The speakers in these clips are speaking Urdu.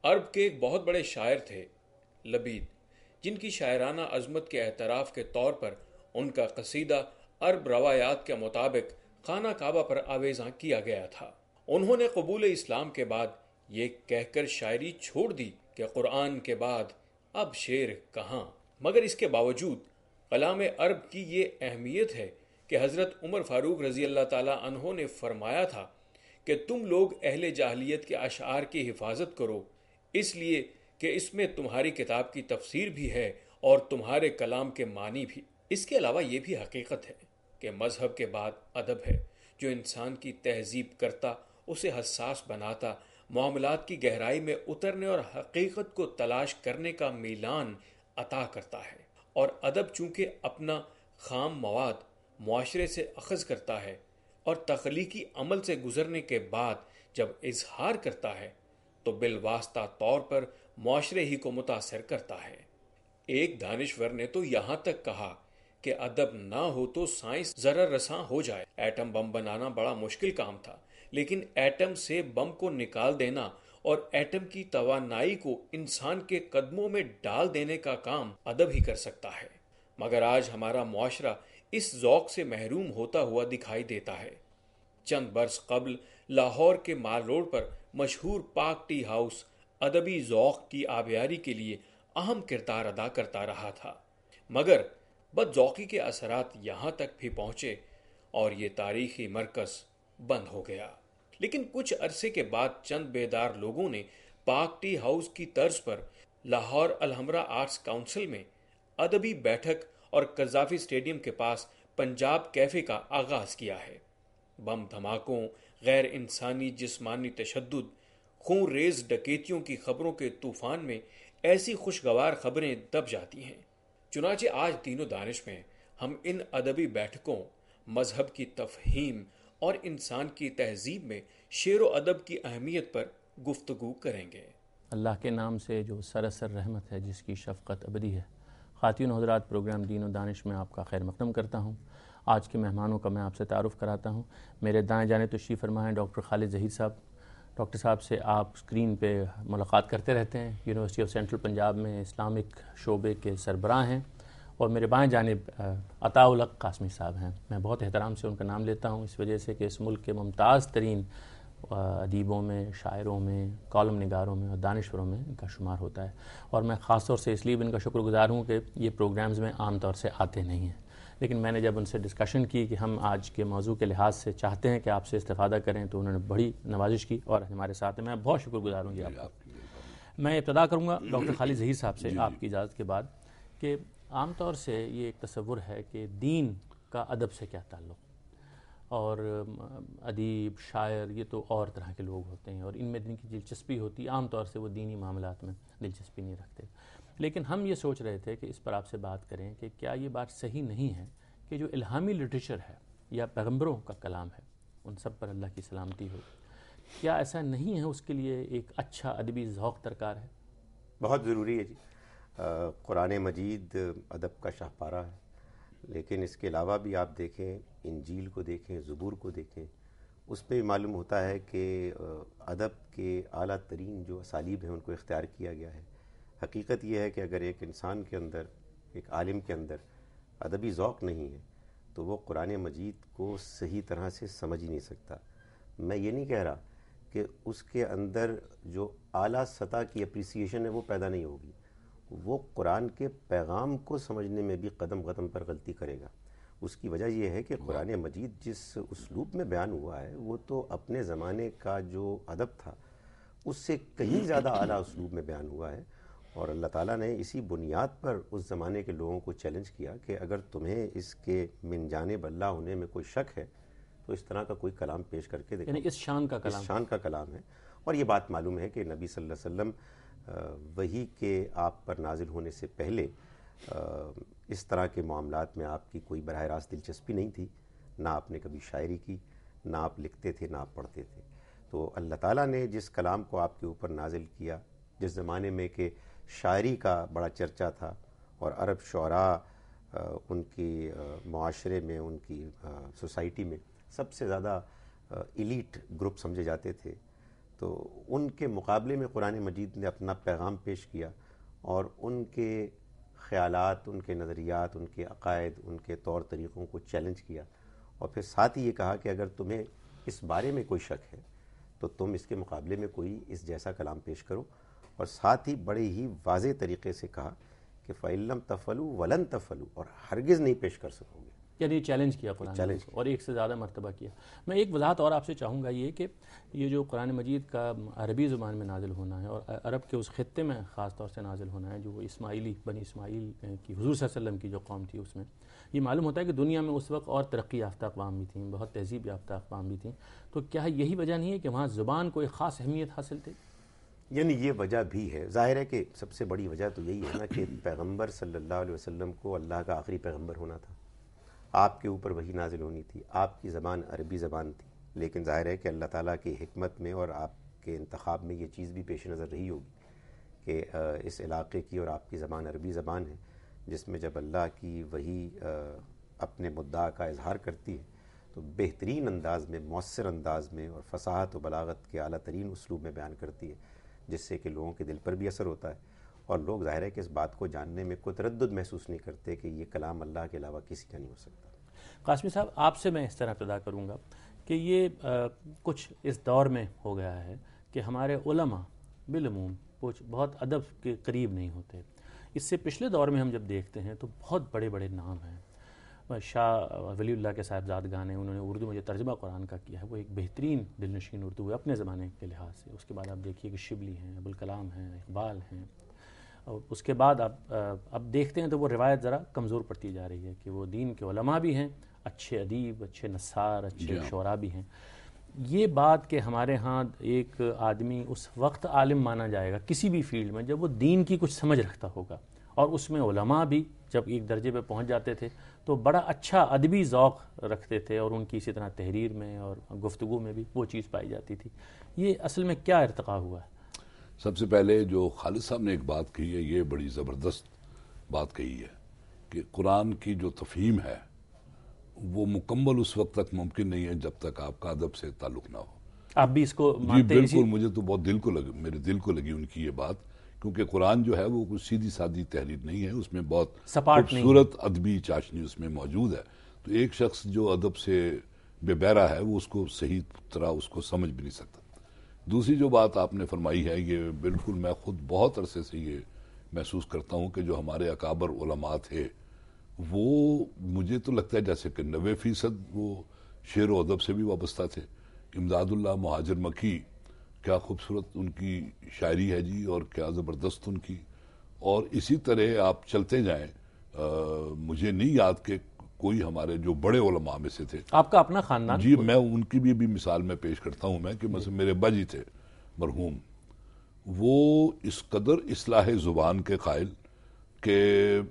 عرب کے ایک بہت بڑے شاعر تھے لبید، جن کی شاعرانہ عظمت کے اعتراف کے طور پر ان کا قصیدہ عرب روایات کے مطابق خانہ کعبہ پر آویزاں کیا گیا تھا۔ انہوں نے قبول اسلام کے بعد یہ کہہ کر شاعری چھوڑ دی کہ قرآن کے بعد اب شعر کہاں، مگر اس کے باوجود کلام عرب کی یہ اہمیت ہے کہ حضرت عمر فاروق رضی اللہ تعالیٰ عنہ نے فرمایا تھا کہ تم لوگ اہل جاہلیت کے اشعار کی حفاظت کرو، اس لیے کہ اس میں تمہاری کتاب کی تفسیر بھی ہے اور تمہارے کلام کے معنی بھی۔ اس کے علاوہ یہ بھی حقیقت ہے کہ مذہب کے بعد ادب ہے جو انسان کی تہذیب کرتا، اسے حساس بناتا، معاملات کی گہرائی میں اترنے اور حقیقت کو تلاش کرنے کا میلان عطا کرتا ہے۔ اور ادب چونکہ اپنا خام مواد معاشرے سے اخذ کرتا ہے اور تخلیقی عمل سے گزرنے کے بعد جب اظہار کرتا ہے تو بالواسطہ طور پر معاشرے ہی کو متاثر کرتا ہے۔ ایک دانشور نے تو یہاں تک کہا کہ ادب نہ ہو تو سائنس ذرہ رساں ہو جائے۔ ایٹم بم بنانا بڑا مشکل کام تھا، لیکن ایٹم سے بم کو نکال دینا اور ایٹم کی توانائی کو انسان کے قدموں میں ڈال دینے کا کام ادب ہی کر سکتا ہے۔ مگر آج ہمارا معاشرہ اس ذوق سے محروم ہوتا ہوا دکھائی دیتا ہے۔ چند برس قبل لاہور کے مال روڈ پر مشہور پاک ٹی ہاؤس ادبی ذوق کی آبیاری کے لیے اہم کردار ادا کرتا رہا تھا، مگر بد ذوقی کے اثرات یہاں تک بھی پہنچے اور یہ تاریخی مرکز بند ہو گیا۔ لیکن کچھ عرصے کے بعد چند بیدار لوگوں نے پاک ٹی ہاؤس کی طرز پر لاہور الحمرا آرٹس کونسل میں ادبی بیٹھک اور قذافی اسٹیڈیم کے پاس پنجاب کیفے کا آغاز کیا ہے۔ بم دھماکوں، غیر انسانی جسمانی تشدد، خون ریز ڈکیتیوں کی خبروں کے طوفان میں ایسی خوشگوار خبریں دب جاتی ہیں۔ چنانچہ آج دین و دانش میں ہم ان ادبی بیٹھکوں، مذہب کی تفہیم اور انسان کی تہذیب میں شعر و ادب کی اہمیت پر گفتگو کریں گے۔ اللہ کے نام سے جو سراسر رحمت ہے، جس کی شفقت ابدی ہے۔ خواتین و حضرات، پروگرام دین و دانش میں آپ کا خیر مقدم کرتا ہوں۔ آج کے مہمانوں کا میں آپ سے تعارف کراتا ہوں۔ میرے دائیں جانب تشریف فرما ہیں ڈاکٹر خالد ظہیر صاحب۔ ڈاکٹر صاحب سے آپ اسکرین پہ ملاقات کرتے رہتے ہیں، یونیورسٹی آف سینٹرل پنجاب میں اسلامک شعبے کے سربراہ ہیں۔ اور میرے بائیں جانب عطاء الحق قاسمی صاحب ہیں۔ میں بہت احترام سے ان کا نام لیتا ہوں، اس وجہ سے کہ اس ملک کے ممتاز ترین ادیبوں میں، شاعروں میں، کالم نگاروں میں اور دانشوروں میں ان کا شمار ہوتا ہے۔ اور میں خاص طور سے اس لیے بھی ان کا شکر گزار ہوں کہ یہ پروگرامز میں عام طور سے آتے نہیں ہیں، لیکن میں نے جب ان سے ڈسکشن کی کہ ہم آج کے موضوع کے لحاظ سے چاہتے ہیں کہ آپ سے استفادہ کریں، تو انہوں نے بڑی نوازش کی اور ہمارے ساتھ ہیں۔ میں بہت شکر گزار ہوں جی آپ کا۔ میں ابتدا کروں گا ڈاکٹر خالد ظہیر صاحب سے آپ کی اجازت کے بعد کہ عام طور سے یہ ایک تصور ہے کہ دین کا ادب سے کیا تعلق، اور ادیب، شاعر یہ تو اور طرح کے لوگ ہوتے ہیں اور ان میں جن کی دلچسپی ہوتی ہے عام طور سے وہ دینی معاملات میں دلچسپی نہیں رکھتے۔ لیکن ہم یہ سوچ رہے تھے کہ اس پر آپ سے بات کریں کہ کیا یہ بات صحیح نہیں ہے کہ جو الہامی لٹریچر ہے یا پیغمبروں کا کلام ہے، ان سب پر اللہ کی سلامتی ہو، کیا ایسا نہیں ہے اس کے لیے ایک اچھا ادبی ذوق درکار ہے؟ بہت ضروری ہے جی۔ قرآن مجید ادب کا شاہکارہ ہے، لیکن اس کے علاوہ بھی آپ دیکھیں، انجیل کو دیکھیں، زبور کو دیکھیں، اس پہ معلوم ہوتا ہے کہ ادب کے اعلیٰ ترین جو اسالیب ہیں ان کو اختیار کیا گیا ہے۔ حقیقت یہ ہے کہ اگر ایک انسان کے اندر، ایک عالم کے اندر ادبی ذوق نہیں ہے تو وہ قرآن مجید کو صحیح طرح سے سمجھ ہی نہیں سکتا۔ میں یہ نہیں کہہ رہا کہ اس کے اندر جو اعلیٰ سطح کی اپریسیشن ہے وہ پیدا نہیں ہوگی، وہ قرآن کے پیغام کو سمجھنے میں بھی قدم قدم پر غلطی کرے گا۔ اس کی وجہ یہ ہے کہ قرآن مجید جس اسلوب میں بیان ہوا ہے وہ تو اپنے زمانے کا جو ادب تھا اس سے کہیں زیادہ اعلیٰ اسلوب میں بیان ہوا ہے، اور اللہ تعالیٰ نے اسی بنیاد پر اس زمانے کے لوگوں کو چیلنج کیا کہ اگر تمہیں اس کے من جانب اللہ ہونے میں کوئی شک ہے تو اس طرح کا کوئی کلام پیش کر کے دیکھو۔ یعنی اس شان کا کلام، اس شان کا کلام ہے۔ اور یہ بات معلوم ہے کہ نبی صلی اللہ علیہ وسلم وحی کے آپ پر نازل ہونے سے پہلے اس طرح کے معاملات میں آپ کی کوئی براہ راست دلچسپی نہیں تھی، نہ آپ نے کبھی شاعری کی، نہ آپ لکھتے تھے، نہ آپ پڑھتے تھے۔ تو اللہ تعالیٰ نے جس کلام کو آپ کے اوپر نازل کیا، جس زمانے میں کہ شاعری کا بڑا چرچا تھا اور عرب شعراء ان کی معاشرے میں، ان کی سوسائٹی میں سب سے زیادہ ایلیٹ گروپ سمجھے جاتے تھے، تو ان کے مقابلے میں قرآن مجید نے اپنا پیغام پیش کیا اور ان کے خیالات، ان کے نظریات، ان کے عقائد، ان کے طور طریقوں کو چیلنج کیا، اور پھر ساتھ ہی یہ کہا کہ اگر تمہیں اس بارے میں کوئی شک ہے تو تم اس کے مقابلے میں کوئی اس جیسا کلام پیش کرو، اور ساتھ ہی بڑے ہی واضح طریقے سے کہا کہ فَإِن لَمْ تَفْعَلُوا وَلَن تَفْعَلُوا، اور ہرگز نہیں پیش کر سکو گے. یعنی چیلنج کیا قرآن مجید کو، اور ایک سے زیادہ مرتبہ کیا. میں ایک وضاحت اور آپ سے چاہوں گا، یہ کہ یہ جو قرآن مجید کا عربی زبان میں نازل ہونا ہے اور عرب کے اس خطے میں خاص طور سے نازل ہونا ہے جو وہ اسماعیلی بنی اسماعیل کی حضور صلی اللہ علیہ وسلم کی جو قوم تھی، اس میں یہ معلوم ہوتا ہے کہ دنیا میں اس وقت اور ترقی یافتہ اقوام بھی تھیں، بہت تہذیب یافتہ اقوام بھی تھیں، تو کیا یہی وجہ نہیں ہے کہ وہاں زبان کو ایک خاص اہمیت حاصل تھی؟ یعنی یہ وجہ بھی ہے. ظاہر ہے کہ سب سے بڑی وجہ تو یہی ہے نا کہ پیغمبر صلی اللہ علیہ وسلم کو اللہ کا آخری پیغمبر ہونا تھا، آپ کے اوپر وحی نازل ہونی تھی، آپ کی زبان عربی زبان تھی، لیکن ظاہر ہے کہ اللہ تعالیٰ کی حکمت میں اور آپ کے انتخاب میں یہ چیز بھی پیش نظر رہی ہوگی کہ اس علاقے کی اور آپ کی زبان عربی زبان ہے، جس میں جب اللہ کی وحی اپنے مدعا کا اظہار کرتی ہے تو بہترین انداز میں، مؤثر انداز میں اور فصاحت و بلاغت کے اعلیٰ ترین اسلوب میں بیان کرتی ہے، جس سے کہ لوگوں کے دل پر بھی اثر ہوتا ہے، اور لوگ ظاہر ہے کہ اس بات کو جاننے میں کوئی تردد محسوس نہیں کرتے کہ یہ کلام اللہ کے علاوہ کسی کا نہیں ہو سکتا. قاسمی صاحب، آپ سے میں اس طرح ابتدا کروں گا کہ یہ کچھ اس دور میں ہو گیا ہے کہ ہمارے علماء بالعموم بہت ادب کے قریب نہیں ہوتے. اس سے پچھلے دور میں ہم جب دیکھتے ہیں تو بہت بڑے بڑے نام ہیں. شاہ ولی اللہ کے صاحبزادگان ہیں، انہوں نے اردو میں جو ترجمہ قرآن کا کیا ہے وہ ایک بہترین دل نشین اردو ہے اپنے زمانے کے لحاظ سے. اس کے بعد آپ دیکھیے کہ شبلی ہیں، ابوالکلام ہیں، اقبال ہیں، اور اس کے بعد اب دیکھتے ہیں تو وہ روایت ذرا کمزور پڑتی جا رہی ہے کہ وہ دین کے علماء بھی ہیں، اچھے ادیب، اچھے نثار، اچھے شعراء بھی ہیں. یہ بات کہ ہمارے ہاں ایک آدمی اس وقت عالم مانا جائے گا کسی بھی فیلڈ میں جب وہ دین کی کچھ سمجھ رکھتا ہوگا، اور اس میں علماء بھی جب ایک درجے پہ پہنچ جاتے تھے تو بڑا اچھا ادبی ذوق رکھتے تھے، اور ان کی اسی طرح تحریر میں اور گفتگو میں بھی وہ چیز پائی جاتی تھی. یہ اصل میں کیا ارتقا ہوا ہے؟ سب سے پہلے جو خالد صاحب نے ایک بات کہی ہے، یہ بڑی زبردست بات کہی ہے کہ قرآن کی جو تفہیم ہے وہ مکمل اس وقت تک ممکن نہیں ہے جب تک آپ کا ادب سے تعلق نہ ہو. آپ بھی اس کو جی مانتے ہیں؟ بالکل، مجھے تو بہت میرے دل کو لگی ان کی یہ بات، کیونکہ قرآن جو ہے وہ کوئی سیدھی سادی تحریر نہیں ہے، اس میں بہت خوبصورت ادبی چاشنی اس میں موجود ہے. تو ایک شخص جو ادب سے بے بہرا ہے وہ اس کو صحیح طرح اس کو سمجھ بھی نہیں سکتا. دوسری جو بات آپ نے فرمائی ہے یہ بالکل میں خود بہت عرصے سے یہ محسوس کرتا ہوں کہ جو ہمارے اکابر علماء تھے وہ مجھے تو لگتا ہے جیسے کہ 90% وہ شعر و ادب سے بھی وابستہ تھے. امداد اللہ مہاجر مکی، کیا خوبصورت ان کی شاعری ہے جی، اور کیا زبردست ان کی. اور اسی طرح آپ چلتے جائیں، مجھے نہیں یاد کہ کوئی ہمارے جو بڑے علماء میں سے تھے. آپ کا اپنا خاندان؟ جی میں ان کی بھی مثال میں پیش کرتا ہوں میں کہ مثلا میرے ابا جی تھے مرحوم، وہ اس قدر اصلاح زبان کے قائل کہ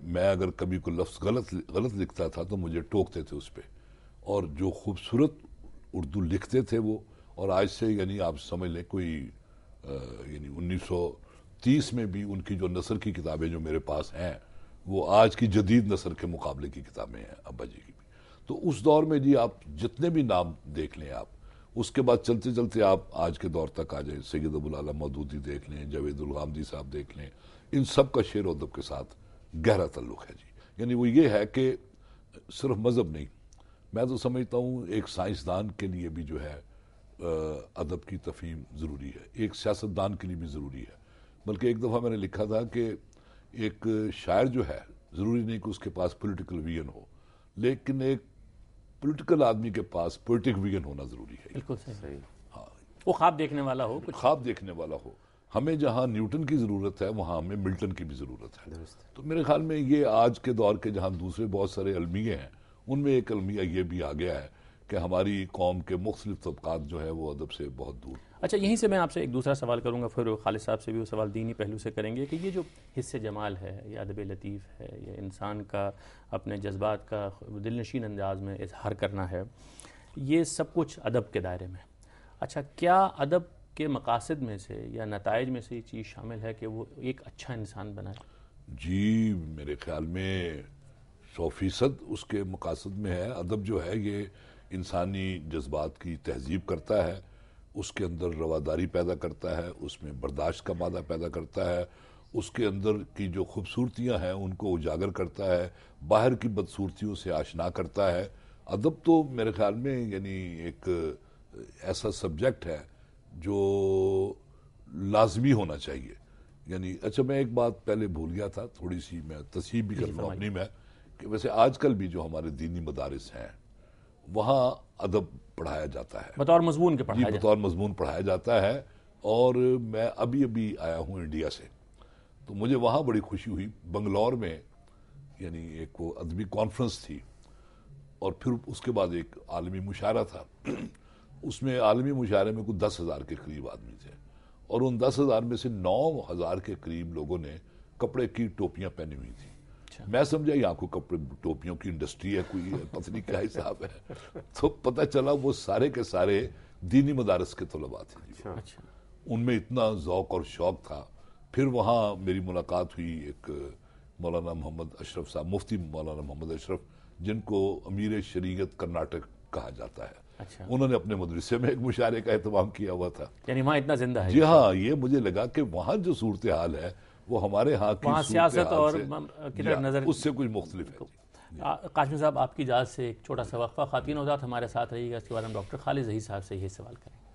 میں اگر کبھی کوئی لفظ غلط لکھتا تھا تو مجھے ٹوکتے تھے اس پہ، اور جو خوبصورت اردو لکھتے تھے وہ. اور آج سے یعنی آپ سمجھ لیں کوئی یعنی 1930 میں بھی ان کی جو نثر کی کتابیں جو میرے پاس ہیں وہ آج کی جدید نثر کے مقابلے کی کتابیں ہیں ابا جی کی بھی. تو اس دور میں جی آپ جتنے بھی نام دیکھ لیں آپ، اس کے بعد چلتے چلتے آپ آج کے دور تک آ جائیں، سید ابوالعلا مودودی دیکھ لیں، جاوید الغامدی صاحب دیکھ لیں، ان سب کا شعر و ادب کے ساتھ گہرا تعلق ہے جی. یعنی وہ یہ ہے کہ صرف مذہب نہیں، میں تو سمجھتا ہوں ایک سائنسدان کے لیے بھی جو ہے ادب کی تفہیم ضروری ہے، ایک سیاستدان کے لیے بھی ضروری ہے. بلکہ ایک دفعہ میں نے لکھا تھا کہ ایک شاعر جو ہے ضروری نہیں کہ اس کے پاس پولیٹیکل ویژن ہو، لیکن ایک پولیٹیکل آدمی کے پاس پولیٹک ویژن ہونا ضروری ہے. بالکل صحیح. ہاں، وہ خواب دیکھنے والا ہو، کچھ خواب دیکھنے والا ہو. ہمیں جہاں نیوٹن کی ضرورت ہے وہاں ہمیں ملٹن کی بھی ضرورت ہے. تو میرے خیال میں یہ آج کے دور کے جہاں دوسرے بہت سارے المیے ہیں ان میں ایک المیہ یہ بھی آ گیا ہے کہ ہماری قوم کے مختلف طبقات جو ہے وہ ادب سے بہت دور. اچھا، یہیں سے میں آپ سے ایک دوسرا سوال کروں گا، پھر خالد صاحب سے بھی وہ سوال دینی پہلو سے کریں گے کہ یہ جو حس جمال ہے یا ادب لطیف ہے یا انسان کا اپنے جذبات کا دل نشین انداز میں اظہار کرنا ہے، یہ سب کچھ ادب کے دائرے میں. اچھا، کیا ادب کے مقاصد میں سے یا نتائج میں سے یہ چیز شامل ہے کہ وہ ایک اچھا انسان بنائے؟ جی میرے خیال میں 100% اس کے مقاصد میں ہے. ادب جو ہے یہ انسانی جذبات کی تہذیب کرتا ہے، اس کے اندر رواداری پیدا کرتا ہے، اس میں برداشت کا مادہ پیدا کرتا ہے، اس کے اندر کی جو خوبصورتیاں ہیں ان کو اجاگر کرتا ہے، باہر کی بدصورتیوں سے آشنا کرتا ہے۔ ادب تو میرے خیال میں یعنی ایک ایسا سبجیکٹ ہے جو لازمی ہونا چاہیے۔ یعنی اچھا میں ایک بات پہلے بھول گیا تھا، تھوڑی سی میں تصحیح بھی کر لوں اپنی میں، کہ ویسے آج کل بھی جو ہمارے دینی مدارس ہیں وہاں ادب پڑھایا جاتا ہے، بطور مضمون کے پڑھایا جی جاتا بطور مضمون پڑھایا جاتا ہے۔ اور میں ابھی آیا ہوں انڈیا سے، تو مجھے وہاں بڑی خوشی ہوئی، بنگلور میں یعنی ایک وہ ادبی کانفرنس تھی، اور پھر اس کے بعد ایک عالمی مشاعرہ تھا۔ اس میں عالمی مشاعرے میں کچھ 10,000 کے قریب آدمی تھے، اور ان 10,000 میں سے 9,000 کے قریب لوگوں نے کپڑے کی ٹوپیاں پہنی ہوئی تھی۔ میں سمجھا یہاں کو کپڑے ٹوپیوں کی انڈسٹری ہے کوئی، پتہ نہیں کیا حساب ہے، تو پتہ چلا وہ سارے کے سارے دینی مدارس کے طلباء تھے۔ ان میں اتنا ذوق اور شوق تھا۔ پھر وہاں میری ملاقات ہوئی ایک مولانا محمد اشرف صاحب، مفتی مولانا محمد اشرف، جن کو امیر شریعت کرناٹک کہا جاتا ہے۔ انہوں نے اپنے مدرسے میں ایک مشاعرے کا اہتمام کیا ہوا تھا، یعنی وہاں اتنا زندہ ہے۔ جی ہاں، یہ مجھے لگا کہ وہاں جو صورتحال ہے وہ ہمارے ہاں کی سیاست اور صورتحال سے اس سے کچھ مختلف ہے۔ قاسم صاحب آپ کی اجازت سے ایک چھوٹا سا وقفہ، خواتین حضرات ہمارے ساتھ رہیے گا، اس کے بعد ہم ڈاکٹر خالد ظہیر صاحب سے یہ سوال کریں گے۔